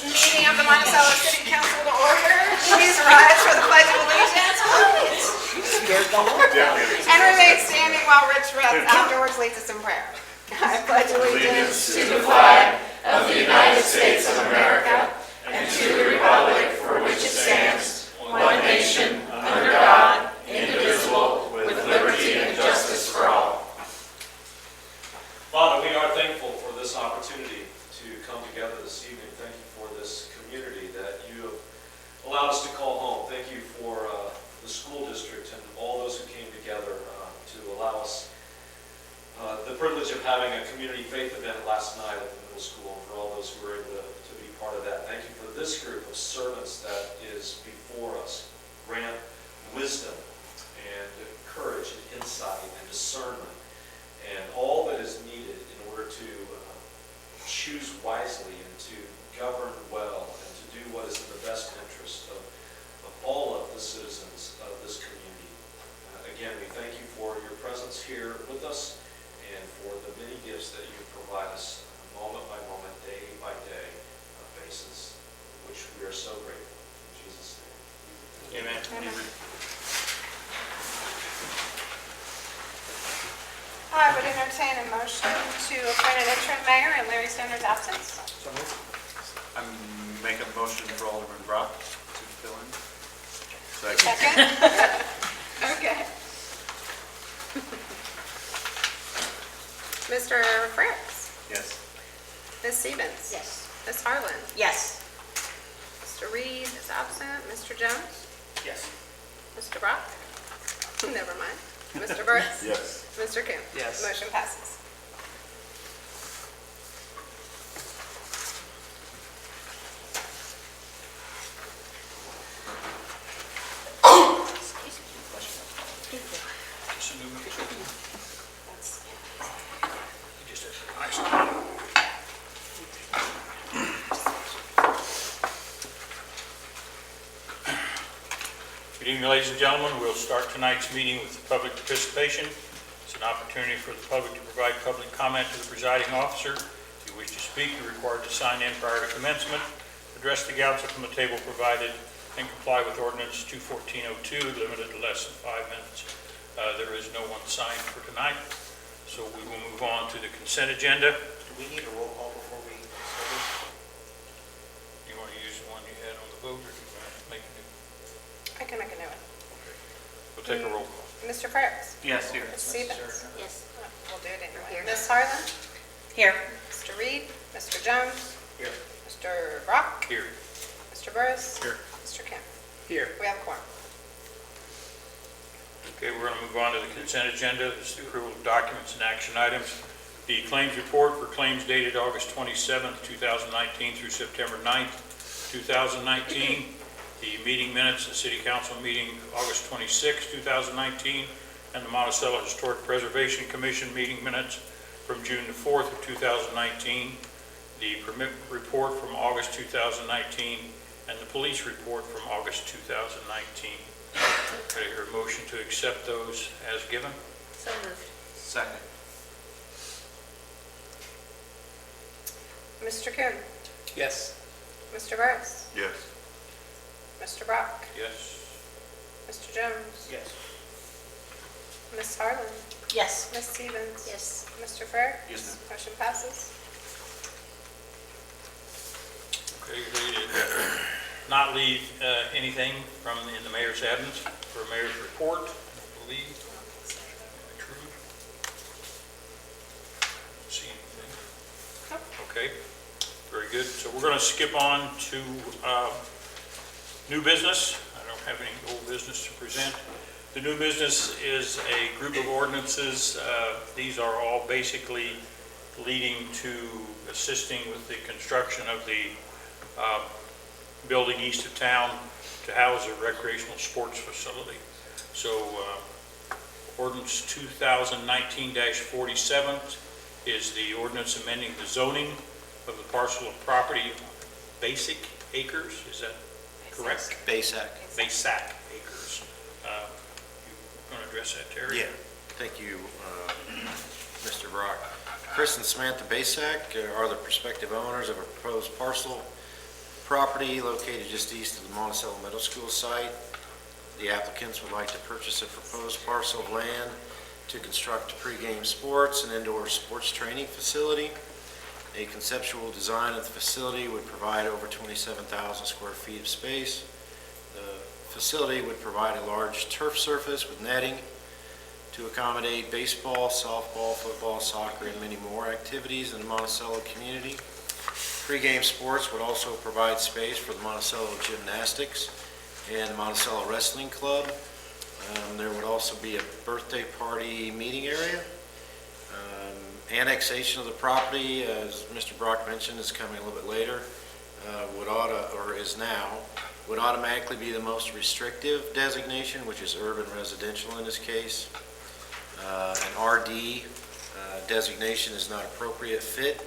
Meeting of the Monticello City Council to order. Please rise for the Pledge of Allegiance. And remain standing while Rich Rupp afterwards leads us in prayer. I pledge allegiance to the flag of the United States of America and to the republic for which it stands, one nation, under God, indivisible, with liberty and justice for all. Father, we are thankful for this opportunity to come together this evening. Thank you for this community that you have allowed us to call home. Thank you for the school district and all those who came together to allow us the privilege of having a community faith event last night at the middle school, and for all those who were able to be part of that. Thank you for this group of servants that is before us. Grant wisdom and courage and insight and discernment and all that is needed in order to choose wisely and to govern well and to do what is in the best interest of all of the citizens of this community. Again, we thank you for your presence here with us and for the many gifts that you provide us moment by moment, day by day basis, which we are so grateful. In Jesus' name. Amen. Amen. I would entertain a motion to appoint an interim mayor in Larry Stoner's absence. So moved. I make a motion for Alderman Brock to fill in. Second? Okay. Mr. Fritz? Yes. Ms. Stevens? Yes. Ms. Harlan? Yes. Mr. Reed is absent. Mr. Jones? Yes. Mr. Brock? Never mind. Mr. Burris? Yes. Mr. Coon? Yes. Motion passes. Good evening, ladies and gentlemen. We'll start tonight's meeting with public participation. It's an opportunity for the public to provide public comment to the presiding officer. If you wish to speak, you're required to sign in prior to commencement, address the council from the table provided, and comply with ordinance 21402, limited to less than 5 minutes. There is no one signed for tonight, so we will move on to the consent agenda. Do we need a roll call before we start? You want to use the one you had on the vote, or do you want to make a new? I can make a new one. We'll take a roll call. Mr. Fritz? Yes, here. Ms. Stevens? Yes. We'll do it anyway. Here. Ms. Harlan? Here. Mr. Reed? Mr. Jones? Here. Mr. Brock? Here. Mr. Burris? Here. Mr. Kemp? Here. We have a quorum. Okay, we're going to move on to the consent agenda. This is the approval of documents and action items. The claims report for claims dated August 27th, 2019 through September 9th, 2019. The meeting minutes, the City Council meeting August 26th, 2019, and the Monticello Historic Preservation Commission meeting minutes from June the 4th of 2019. The permit report from August 2019, and the police report from August 2019. Could I hear a motion to accept those as given? So moved. Second. Mr. Coon? Yes. Mr. Burris? Yes. Mr. Brock? Yes. Mr. Jones? Yes. Ms. Harlan? Yes. Ms. Stevens? Yes. Mr. Frere? Yes, ma'am. Motion passes. Okay, ready to not leave anything from in the mayor's absence for a mayor's report, I believe. Am I true? Don't see anything. Okay, very good. So we're going to skip on to new business. I don't have any old business to present. The new business is a group of ordinances. These are all basically leading to assisting with the construction of the building east of town to house a recreational sports facility. So ordinance 2019-47 is the ordinance amending the zoning of the parcel of property Basic Acres. Is that correct? Basak. Basak Acres. You want to address that, Terry? Yeah, thank you, Mr. Brock. Chris and Samantha Basak are the prospective owners of a proposed parcel property located just east of the Monticello Middle School site. The applicants would like to purchase a proposed parcel of land to construct pregame sports and indoor sports training facility. A conceptual design of the facility would provide over 27,000 square feet of space. The facility would provide a large turf surface with netting to accommodate baseball, softball, football, soccer, and many more activities in the Monticello community. Pre-game sports would also provide space for the Monticello Gymnastics and the Monticello Wrestling Club. There would also be a birthday party meeting area. Annexation of the property, as Mr. Brock mentioned, is coming a little bit later, would automatically be the most restrictive designation, which is urban residential in this case. An RD designation is not appropriate fit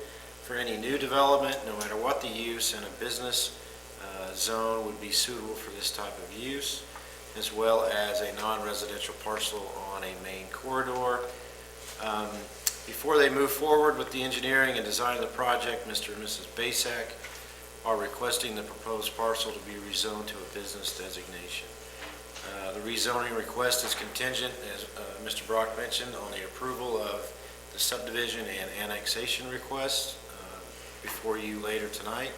for any new development, no matter what the use, and a business zone would be suitable for this type of use, as well as a non-residential parcel on a main corridor. Before they move forward with the engineering and design of the project, Mr. and Mrs. Basak are requesting the proposed parcel to be rezoned to a business designation. The rezoning request is contingent, as Mr. Brock mentioned, on the approval of the subdivision and annexation request before you later tonight.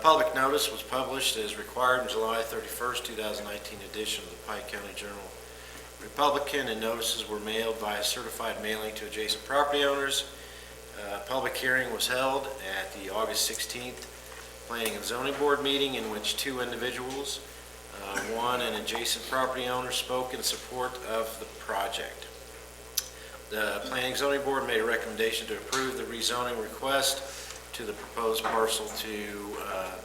Public notice was published as required in July 31st, 2019 edition of the Pike County Journal-Republican, and notices were mailed via certified mailing to adjacent property owners. Public hearing was held at the August 16th Planning and Zoning Board meeting, in which two individuals, one an adjacent property owner, spoke in support of the project. The Planning and Zoning Board made a recommendation to approve the rezoning request to the proposed parcel to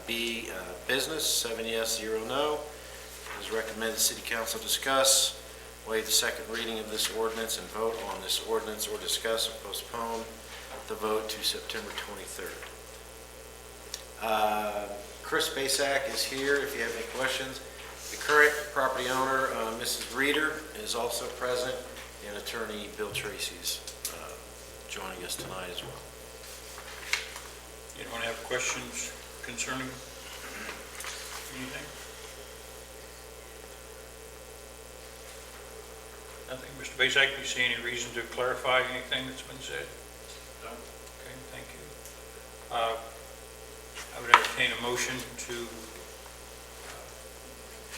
be business, 7 yes, 0 no. It is recommended the City Council discuss, waive the second reading of this ordinance, and vote on this ordinance, or discuss and postpone the vote to September 23rd. Chris Basak is here if you have any questions. The current property owner, Mrs. Reeder, is also present, and attorney Bill Tracy is joining us tonight as well. Anyone have questions concerning anything? Nothing? Mr. Basak, do you see any reason to clarify anything that's been said? No. Okay, thank you. I would entertain a motion to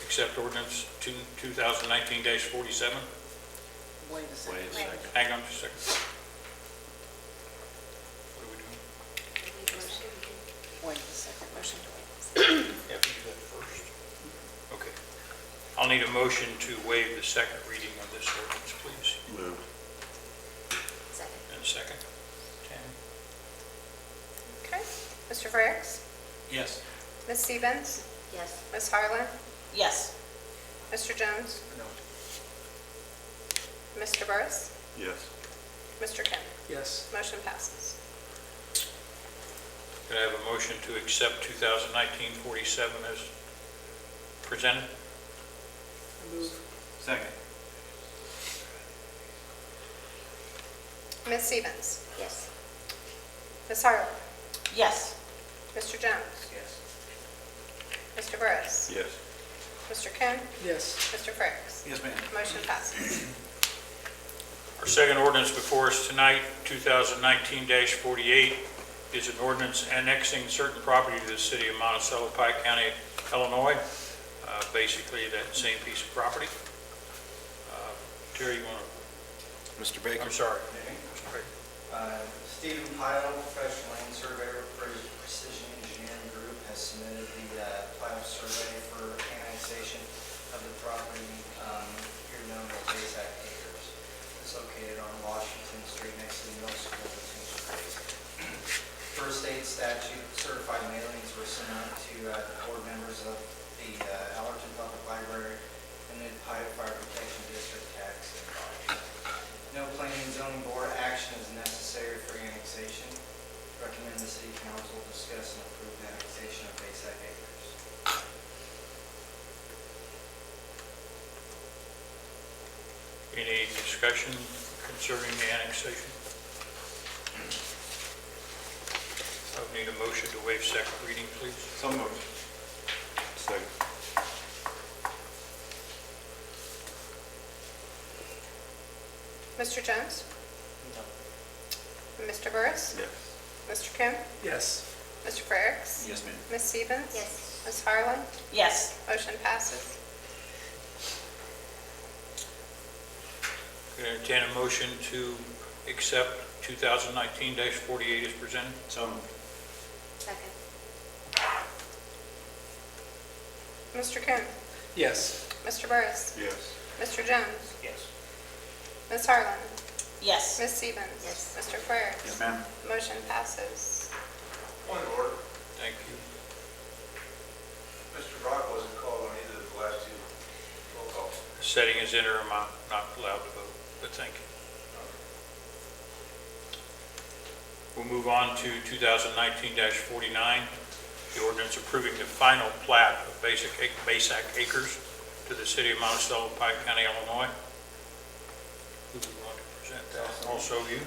accept ordinance 2019-47. Wait a second. Hang on just a second. What are we doing? Wait a second, motion to waive. You have to do that first. Okay. I'll need a motion to waive the second reading of this ordinance, please. Moved. Second. And a second. Tammy? Okay. Mr. Frerichs? Yes. Ms. Stevens? Yes. Ms. Harlan? Yes. Mr. Jones? No. Mr. Burris? Yes. Mr. Kim? Yes. Motion passes. Could I have a motion to accept 2019-47 as presented? Second. Ms. Stevens? Yes. Ms. Harlan? Yes. Mr. Jones? Yes. Mr. Burris? Yes. Mr. Kim? Yes. Mr. Frerichs? Yes, ma'am. Motion passes. Our second ordinance before us tonight, 2019-48, is an ordinance annexing certain property to the city of Monticello, Pike County, Illinois. Basically, that same piece of property. Terry, you want to? Mr. Baker? I'm sorry. Mr. Baker. Stephen Pyle, professional land surveyor for Precision Engineering Group, has submitted the plat survey for annexation of the property here known as Basak Acres. It's located on Washington Street next to the middle school between streets. Per state statute, certified mailings were sent out to board members of the Allerton Public Library and the Pike Fire Protection District tax advisors. No planning and zoning board action is necessary for annexation. Recommend the city council discuss and approve the annexation of Basak Acres. Any discussion concerning the annexation? I would need need a motion to waive second reading, please. So moved. Second. Mr. Jones? Mr. Burris? Yes. Mr. Kim? Yes. Mr. Frericks? Yes, ma'am. Ms. Stevens? Yes. Ms. Harlan? Yes. Motion passes. Could I entertain a motion to accept 2019-48 as presented? So moved. Second. Mr. Kim? Yes. Mr. Burris? Yes. Mr. Jones? Yes. Ms. Harlan? Yes. Ms. Stevens? Yes. Mr. Frericks? Yes, ma'am. Motion passes. Point of order. Thank you. Mr. Brock wasn't called on either of the last two roll calls. Setting as interim, I'm not allowed to vote, but thank you. We'll move on to 2019-49, the ordinance approving the final plat of Basac Acres to the city of Monticello, Pike County, Illinois. Who would want to present that? Also you?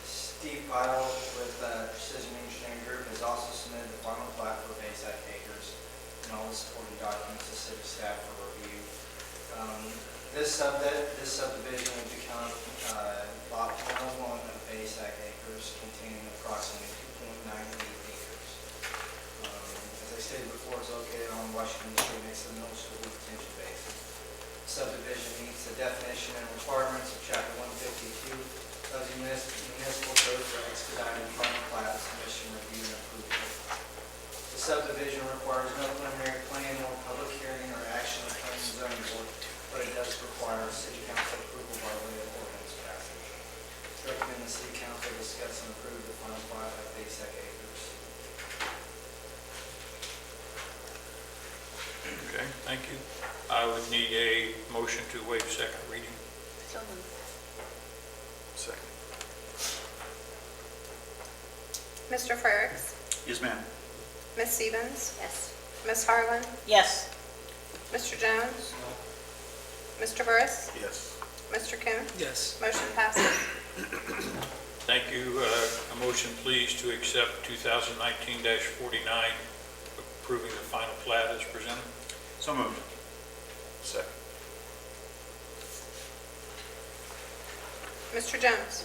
Steve Pyle with Precision Engineering Group has also submitted the final plat for Basac Acres and all the supporting documents to city staff for review. This subdivision will become lot 101 of Basac Acres, containing approximately 2.98 acres. As I stated before, it's located on Washington Street next to the middle school detention basin. Subdivision meets the definition and requirements of Chapter 152 of the municipal code for expedited final plat submission, review, and approval. The subdivision requires no preliminary plan, no public hearing, or action of planning and zoning board, but it does require city council approval by way of ordinance passage. Recommend the city council discuss and approve the final plat of Basac Acres. Okay, thank you. I would need a motion to waive second reading. So moved. Second. Mr. Frericks? Yes, ma'am. Ms. Stevens? Yes. Ms. Harlan? Yes. Mr. Jones? Mr. Burris? Yes. Mr. Kim? Yes. Motion passes. Thank you. A motion, please, to accept 2019-49, approving the final plat as presented. So moved. Second. Mr. Jones?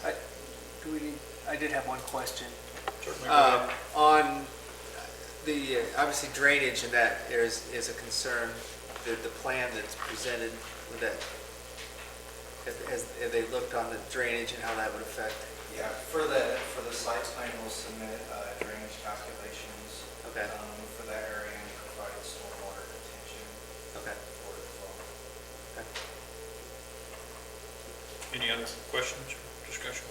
I did have one question. Certainly. Go ahead. On the, obviously drainage and that is a concern, the plan that's presented with that, have they looked on the drainage and how that would affect? Yeah, for the site plan, we'll submit drainage calculations Okay, for that area and provide stormwater detention okay. for it as well. Any other questions or discussion?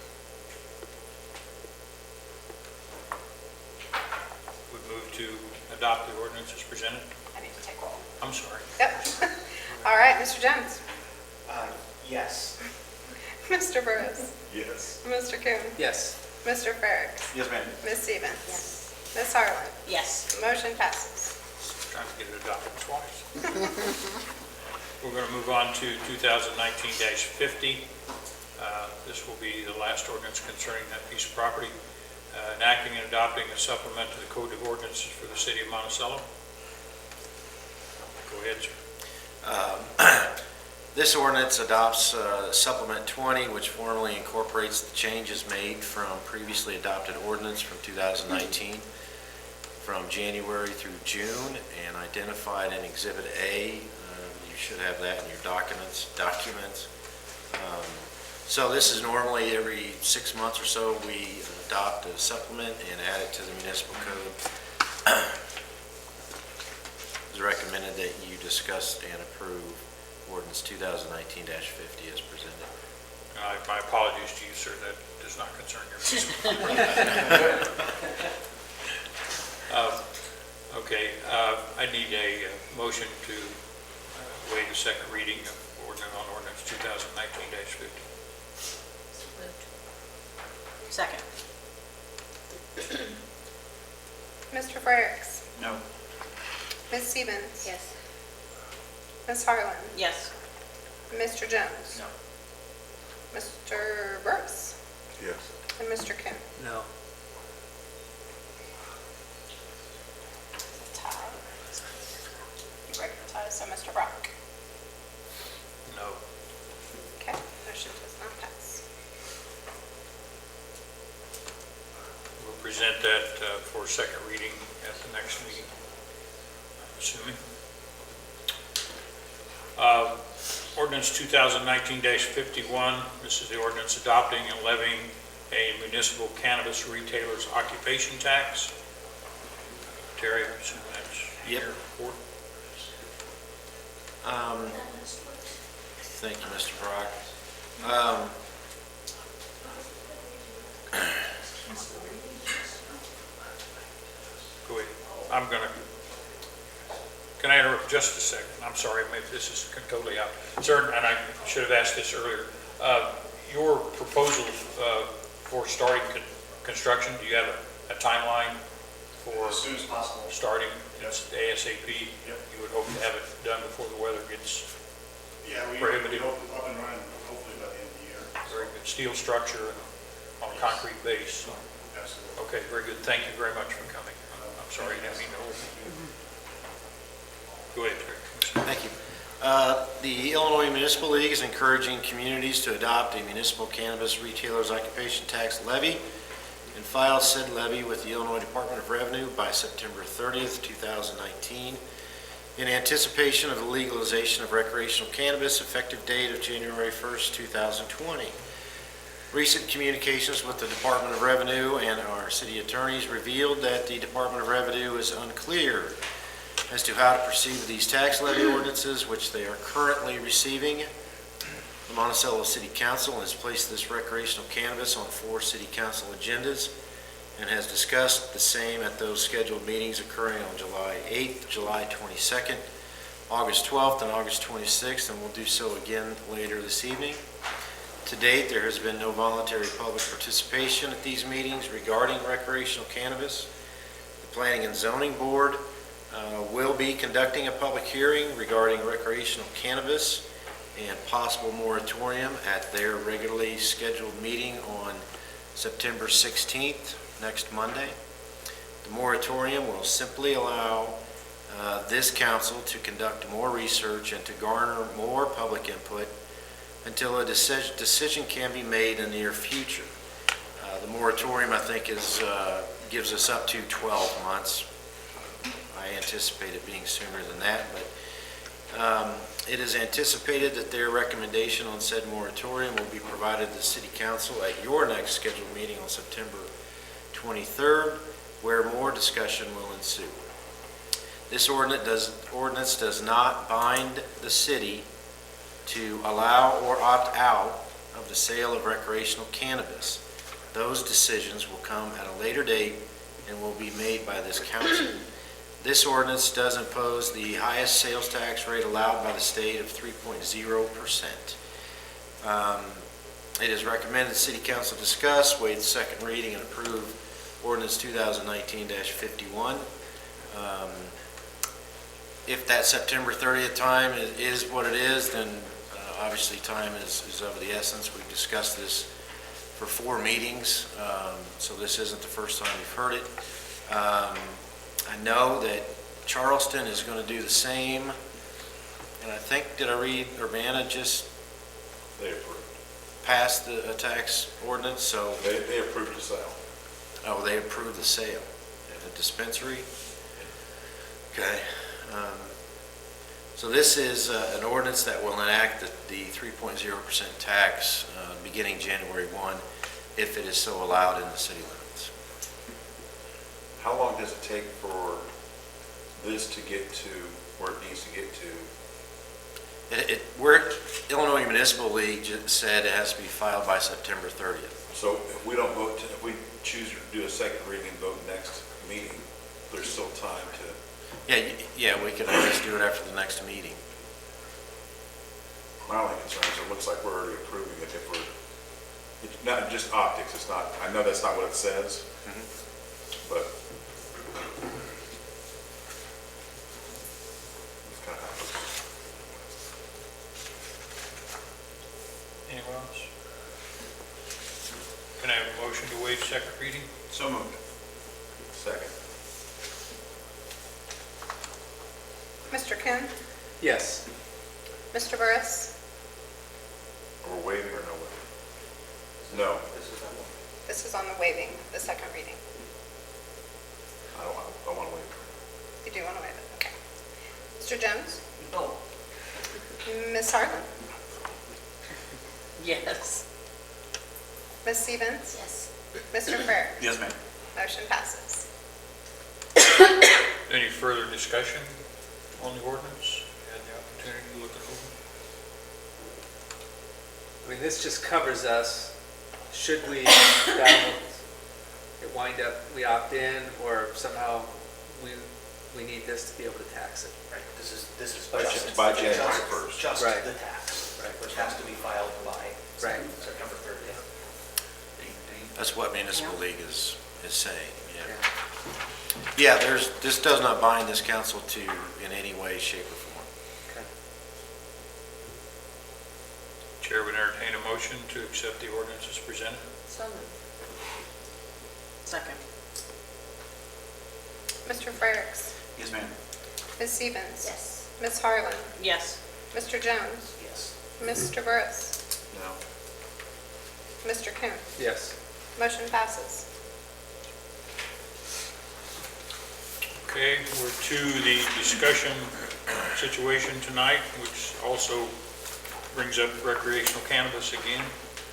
Would move to adopt the ordinance as presented. I need to take roll. I'm sorry. Yep. All right, Mr. Jones? Yes. Mr. Burris? Yes. Mr. Kim? Yes. Mr. Frericks? Yes, ma'am. Ms. Stevens? Yes. Ms. Harlan? Yes. Motion passes. Trying to get it adopted twice. We're going to move on to 2019-50. This will be the last ordinance concerning that piece of property. Enacting and adopting a supplement to the Code of Ordinances for the City of Monticello. Go ahead, sir. This ordinance adopts Supplement 20, which formally incorporates the changes made from previously adopted ordinance from 2019 from January through June and identified in Exhibit A. You should have that in your documents. So this is normally every 6 months or so we adopt a supplement and add it to the municipal code. It's recommended that you discuss and approve ordinance 2019-50 as presented. My apologies to you, sir. That does not concern your piece. Okay, I need a motion to waive the second reading of ordinance 2019-50. So moved. Second. Mr. Frericks? No. Ms. Stevens? Yes. Ms. Harlan? Yes. Mr. Jones? No. Mr. Burris? Yes. And Mr. Kim? No. present that for second reading at the next meeting, I'm assuming. Ordinance 2019-51, this is the ordinance adopting and levying a municipal cannabis retailer's occupation tax. Terry, I assume that's Yep. your report? Thank you, Mr. Brock. Go ahead. Can I interrupt just a second? I'm sorry, maybe this is totally out. Sir, and I should have asked this earlier. Your proposal for starting construction, do you have a timeline for As soon as possible. starting? Yes. It's ASAP? Yep. You would hope to have it done before the weather gets Yeah, we prohibitive? hope up and running hopefully by the end of the year. Very good. Steel structure and on a concrete base. Absolutely. Okay, very good. Thank you very much for coming. I'm sorry, I didn't mean to hold you. Go ahead, Terry. Thank you. The Illinois Municipal League is encouraging communities to adopt a municipal cannabis retailer's occupation tax levy and file said levy with the Illinois Department of Revenue by September 30th, 2019, in anticipation of the legalization of recreational cannabis, effective date of January 1st, 2020. Recent communications with the Department of Revenue and our city attorneys revealed that the Department of Revenue is unclear as to how to proceed with these tax levy ordinances, which they are currently receiving. The Monticello City Council has placed this recreational cannabis on 4 city council agendas and has discussed the same at those scheduled meetings occurring on July 8th, July 22nd, August 12th, and August 26th, and will do so again later this evening. To date, there has been no voluntary public participation at these meetings regarding recreational cannabis. The Planning and Zoning Board will be conducting a public hearing regarding recreational cannabis and possible moratorium at their regularly scheduled meeting on September 16th, next Monday. The moratorium will simply allow this council to conduct more research and to garner more public input until a decision can be made in the near future. The moratorium, I think, gives us up to 12 months. I anticipate it being sooner than that, but it is anticipated that their recommendation on said moratorium will be provided to the City Council at your next scheduled meeting on September 23rd, where more discussion will ensue. This ordinance does not bind the city to allow or opt out of the sale of recreational cannabis. Those decisions will come at a later date and will be made by this council. This ordinance does impose the highest sales tax rate allowed by the state of 3.0%. It is recommended the City Council discuss, waive the second reading, and approve ordinance 2019-51. If that September 30th time is what it is, then obviously time is of the essence. We've discussed this for 4 meetings, so this isn't the first time you've heard it. I know that Charleston is going to do the same, and I think, did I read Urbana just They approved. passed the tax ordinance, so, They approved the sale. oh, they approved the sale at the dispensary? Okay. So this is an ordinance that will enact the 3.0% tax beginning January 1, if it is so allowed in the city limits. How long does it take for this to get to where it needs to get to? Illinois Municipal League just said it has to be filed by September 30th. So if we don't vote, if we choose to do a second reading and vote next meeting, there's still time to... Yeah, we could always do it after the next meeting. My only concern is it looks like we're already approving it if we're, it's not just optics, it's not, I know that's not what it says, but it's kind of how it looks. Anyone else? Can I have a motion to waive second reading? So moved. Second. Mr. Kuhn? Yes. Mr. Burris? Are we waiving or no waiving? No. This is on the waiving, the second reading. do want to waive it? Okay. Mr. Jones? No. Ms. Harlan? Yes. Ms. Stevens? Yes. Mr. Farrer? Yes, ma'am. Motion passes. Any further discussion on the ordinance? You had the opportunity to look it over? I mean, this just covers us, should we, that it wind up, we opt in, or somehow we need this to be able to tax it. Right, this is It's by January just- 1st. Just Right. the tax, Right. which has to be filed by Right. September 30th. That's what Municipal League is saying, yeah. Yeah. Yeah, this does not bind this council to in any way, shape, or form. Okay. Chair would entertain a motion to accept the ordinance as presented. So moved. Second. Mr. Frericks? Yes, ma'am. Ms. Stevens? Yes. Ms. Harlan? Yes. Mr. Jones? Yes. Mr. Burris? No. Mr. Coon? Yes. Motion passes. Okay, we're to the discussion situation tonight, which also brings up recreational cannabis again.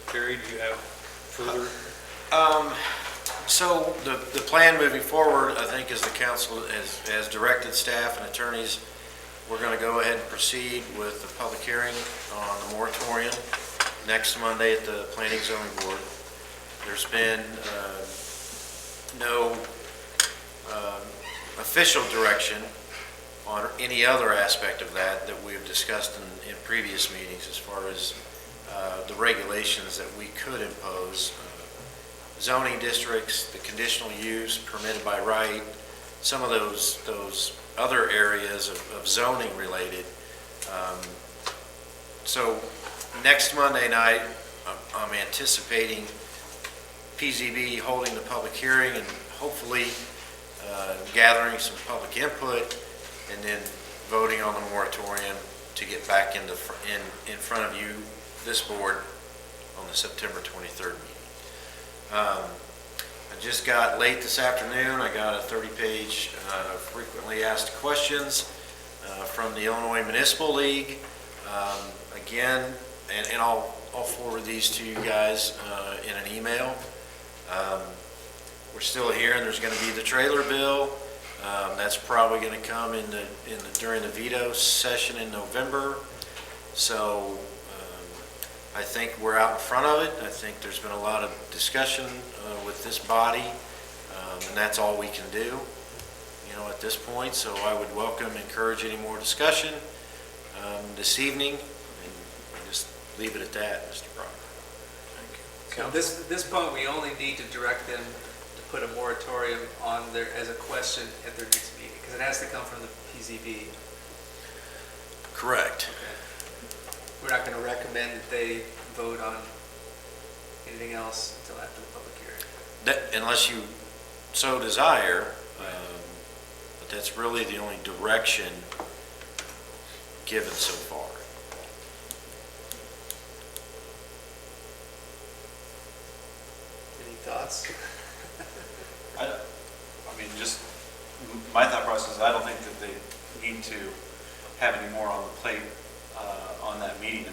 Terry, do you have further? So the plan moving forward, I think, as the council has directed staff and attorneys, we're going to go ahead and proceed with the public hearing on the moratorium next Monday at the Planning Zoning Board. There's been no official direction on any other aspect of that we've discussed in previous meetings as far as the regulations that we could impose. Zoning districts, the conditional use permitted by right, some of those other areas of zoning related. So next Monday night, I'm anticipating PZB holding the public hearing and hopefully gathering some public input and then voting on the moratorium to get back in front of you, this board, on the September 23rd meeting. I just got late this afternoon, I got a 30-page frequently asked questions from the Illinois Municipal League. Again, and I'll forward these to you guys in an email. We're still here, and there's going to be the trailer bill. That's probably going to come during the veto session in November. So I think we're out in front of it. I think there's been a lot of discussion with this body, and that's all we can do, at this point. So I would encourage any more discussion this evening, and just leave it at that, Mr. Brock. So this point, we only need to direct them to put a moratorium on there as a question at their next meeting, because it has to come from the PZB. Correct. We're not going to recommend that they vote on anything else until after the public hearing. Unless you so desire, but that's really the only direction given so far. Any thoughts? I mean, just my thought process, I don't think that they need to have any more on the plate on that meeting. I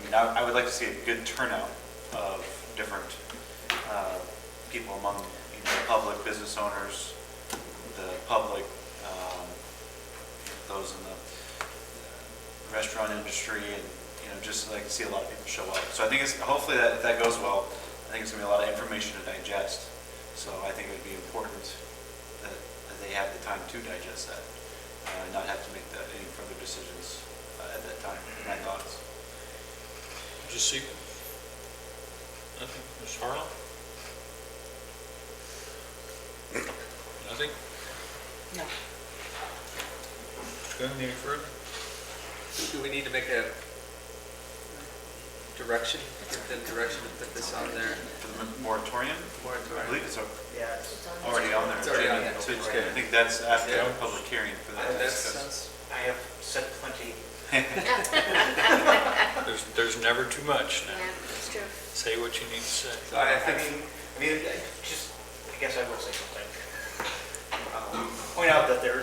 mean, I would like to see a good turnout of different people among the public, business owners, the public, those in the restaurant industry, and just like to see a lot of people show up. So I think hopefully if that goes well, I think it's going to be a lot of information to digest. So I think it would be important that they have the time to digest that, and not have to make any further decisions at that time. My thoughts. Just see. Nothing. Ms. Harlan? Nothing? No. Mr. Coon, any further? Do we need to make a direction, give them direction to put this on there? For the moratorium, I Moratorium. believe it's Yeah, it's already on there. It's already on there. So Okay. I think that's after Yeah. the public hearing for that. That discussion. sounds, I have said plenty. There's never too much now. Yeah, that's true. Say what you need to say. so I I think, mean, I guess I will say something. point out that there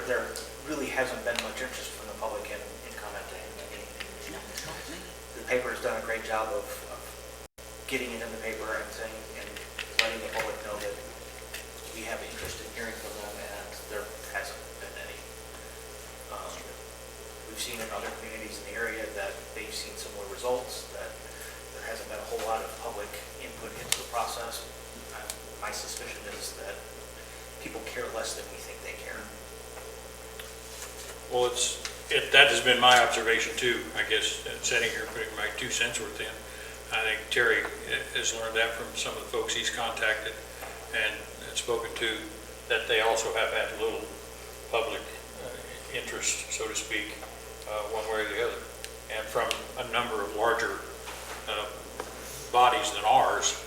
really hasn't been much interest from the public in commenting. The paper has done a great job of getting it in the paper and saying, and letting the public know that we have interest in hearing from them, and there hasn't been any. We've seen in other communities in the area that they've seen similar results, that there hasn't been a whole lot of public input into the process. My suspicion is that people care less than we think they care. Well, that has been my observation too, I guess, sitting here putting my 2 cents worth in. I think Terry has learned that from some of the folks he's contacted and spoken to, that they also have had little public interest, so to speak, one way or the other. And from a number of larger bodies than ours,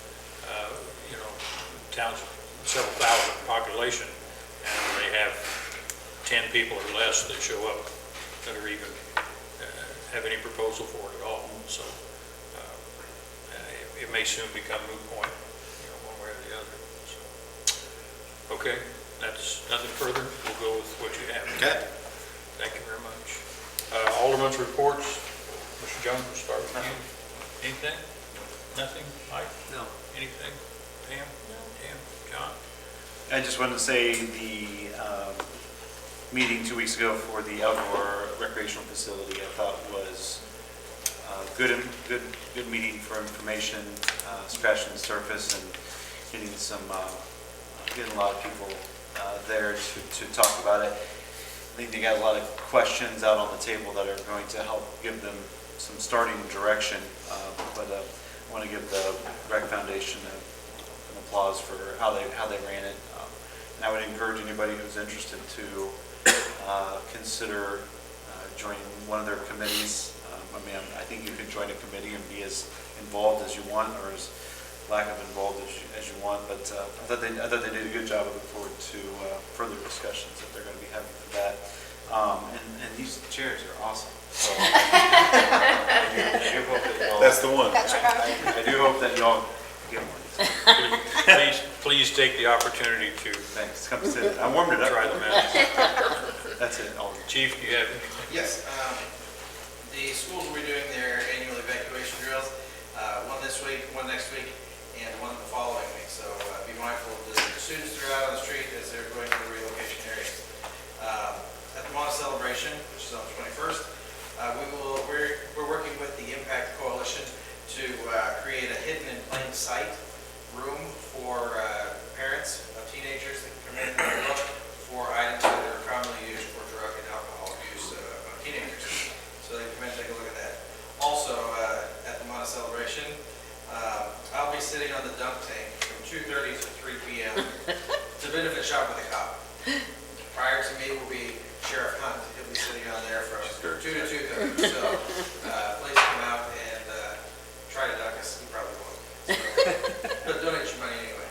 towns, several thousand population, and they have 10 people or less that show up that are even have any proposal for it at all. So it may soon become moot point, one way or the other. So, okay, that's nothing further. We'll go with what you have. Okay. Thank you very much. Alderman's reports. Mr. Jones, we'll start with you. Anything? Nothing? Mike? No. Anything? Pam? No. Pam? John? I just wanted to say the meeting 2 weeks ago for the outdoor recreational facility, I thought was good meeting for information, scratching the surface and getting a lot of people there to talk about it. I think they got a lot of questions out on the table that are going to help give them some starting direction. But I want to give the Rec Foundation an applause for how they ran it. And I would encourage anybody who's interested to consider joining one of their committees. I think you can join a committee and be as involved as you want, or as lack of involved as you want. But I thought they did a good job. I look forward to further discussions that they're going to be having for that. And these chairs are awesome. So, I do hope that y'all. That's the one. I do hope that y'all get one. Please take the opportunity to Thanks. Come sit. I warmed it up. try them out. That's it. Alderman. Chief, do you have anything? Yes, the schools will be doing their annual evacuation drills, one this week, one next week, and one the following week. So be mindful of the students that are out on the street as they're going to the relocation areas. At the Moana Celebration, which is on the 21st, we're working with the Impact Coalition to create a hidden in plain sight room for parents of teenagers that can come in and look for items that are commonly used for drug and alcohol abuse of teenagers. So they come in and take a look at that. Also, at the Moana Celebration, I'll be sitting on the dunk tank from 2:30 to 3 p.m. It's a benefit shop with a cop. Prior to me will be Sheriff Hunt. He'll be sitting on there from 2 to 2:30. So please come out and try to dunk us. You probably won't. So, but donate your money anyway.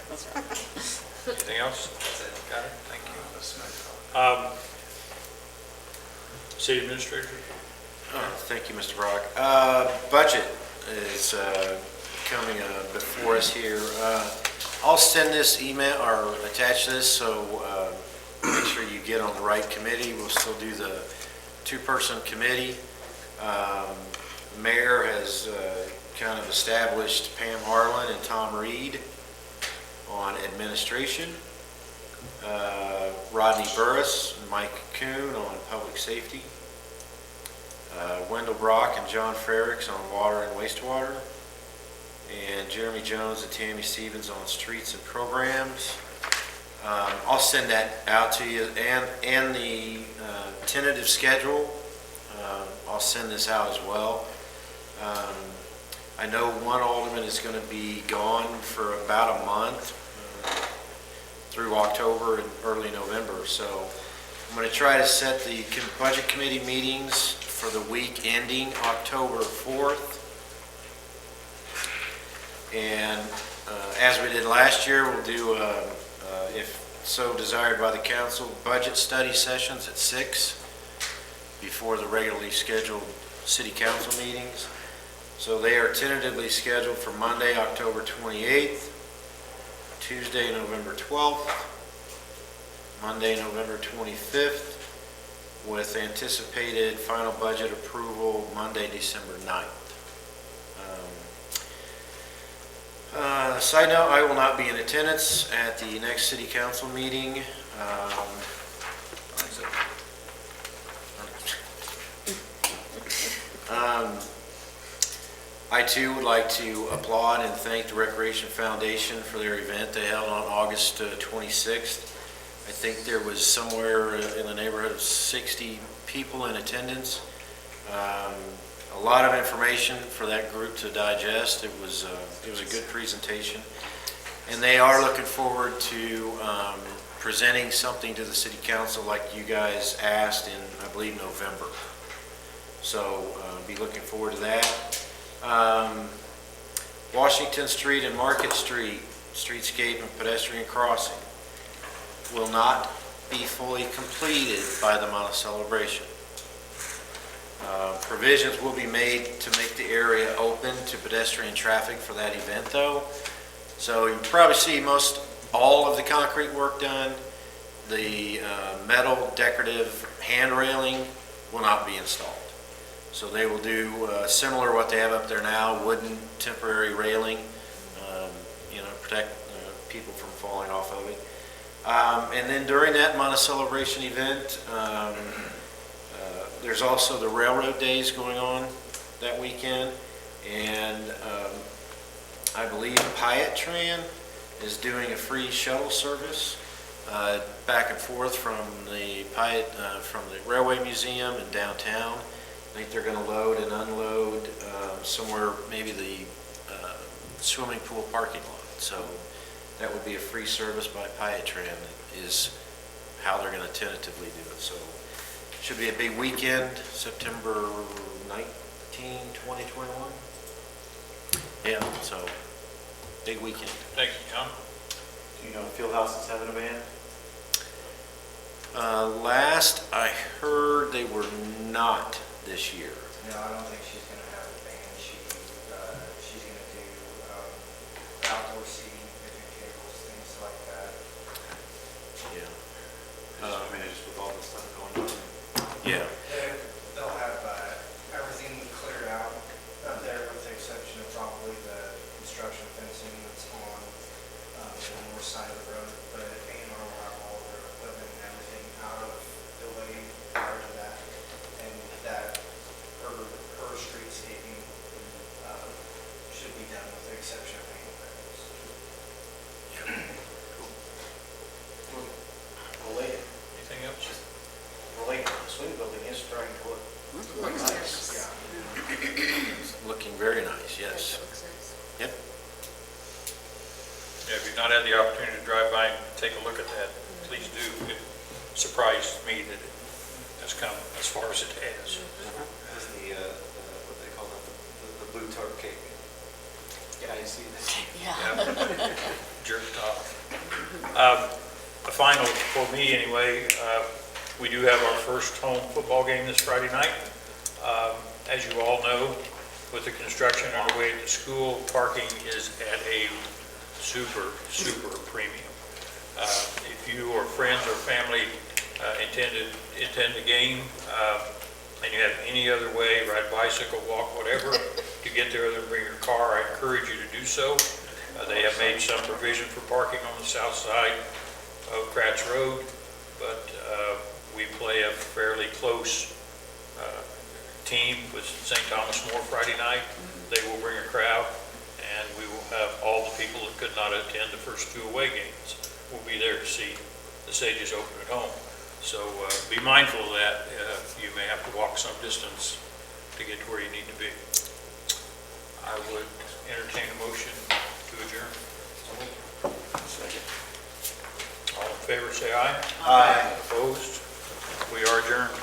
Anything else? That's it. Got it? Thank you. City Administrator? Thank you, Mr. Brock. Budget is coming before us here. I'll send this email or attach this, so make sure you get on the right committee. We'll still do the 2-person committee. Mayor has kind of established Pam Harlan and Tom Reed on administration. Rodney Burris and Mike Kuhn on public safety. Wendell Brock and John Frericks on water and wastewater. And Jeremy Jones and Tammy Stevens on streets and programs. I'll send that out to you, and the tentative schedule. I'll send this out as well. I know one alderman is going to be gone for about a month through October and early November. So I'm going to try to set the budget committee meetings for the week ending October 4th. And as we did last year, we'll do, if so desired by the council, budget study sessions at 6 before the regularly scheduled city council meetings. So they are tentatively scheduled for Monday, October 28th, Tuesday, November 12th, Monday, November 25th, with anticipated final budget approval Monday, December 9th. Side note, I will not be in attendance at the next city council meeting. I too would like to applaud and thank the Recreation Foundation for their event they held on August 26th. I think there was somewhere in the neighborhood of 60 people in attendance. A lot of information for that group to digest. It was a good presentation. And they are looking forward to presenting something to the city council like you guys asked in, I believe, November. So be looking forward to that. Washington Street and Market Street, streetscape and pedestrian crossing will not be fully completed by the month of celebration. Provisions will be made to make the area open to pedestrian traffic for that event though. So you'll probably see all of the concrete work done. The metal decorative hand railing will not be installed. So they will do similar to what they have up there now, wooden temporary railing, protect people from falling off of it. And then during that Month of Celebration event, there's also the Railroad Days going on that weekend. And I believe Pyatt Tran is doing a free shuttle service back and forth from the from the Railway Museum in downtown. I think they're going to load and unload somewhere, maybe the swimming pool parking lot. So that would be a free service by Pyatt Tran is how they're going to tentatively do it. So it should be a big weekend, September 19, 2021. Yeah, so big weekend. Thank you, John. Do you know if Fieldhouse is having a band? Last I heard, they were not this year. No, I don't think she's going to have a band. She's going to do outdoor seating, picnic tables, things like that. Yeah. I mean, just with all this stuff going on. Yeah. They'll have everything cleared out up there with the exception of probably the construction fencing that's on the north side of the road. But A&R will have all of their equipment and everything out of the way prior to that. And that her streetscaping should be done with the exception of paint fence. Related, Anything else? related, the swing building is starting to look Looks nice. nice. It's looking very nice, yes. Looks nice. Yep. Yeah, if you've not had the opportunity to drive by and take a look at that, please do. It surprised me that it has come as far as it has. That's what they call the blue tart cake. Yeah, you see that? Yeah. Jerked off. A final, for me anyway, we do have our first home football game this Friday night. As you all know, with the construction underway at the school, parking is at a super premium. If you or friends or family attend the game, and you have any other way, ride bicycle, walk, whatever, to get there other than bring your car, I encourage you to do so. They have made some provision for parking on the south side of Kratz Road, but we play a fairly close team with St. Thomas More Friday night. They will bring a crowd, and we will have all the people that could not attend the first two away games will be there to see the Sages open at home. So be mindful of that. You may have to walk some distance to get to where you need to be. I would entertain a motion to adjourn. Second. All in favor, say aye. Aye. Opposed? We are adjourned.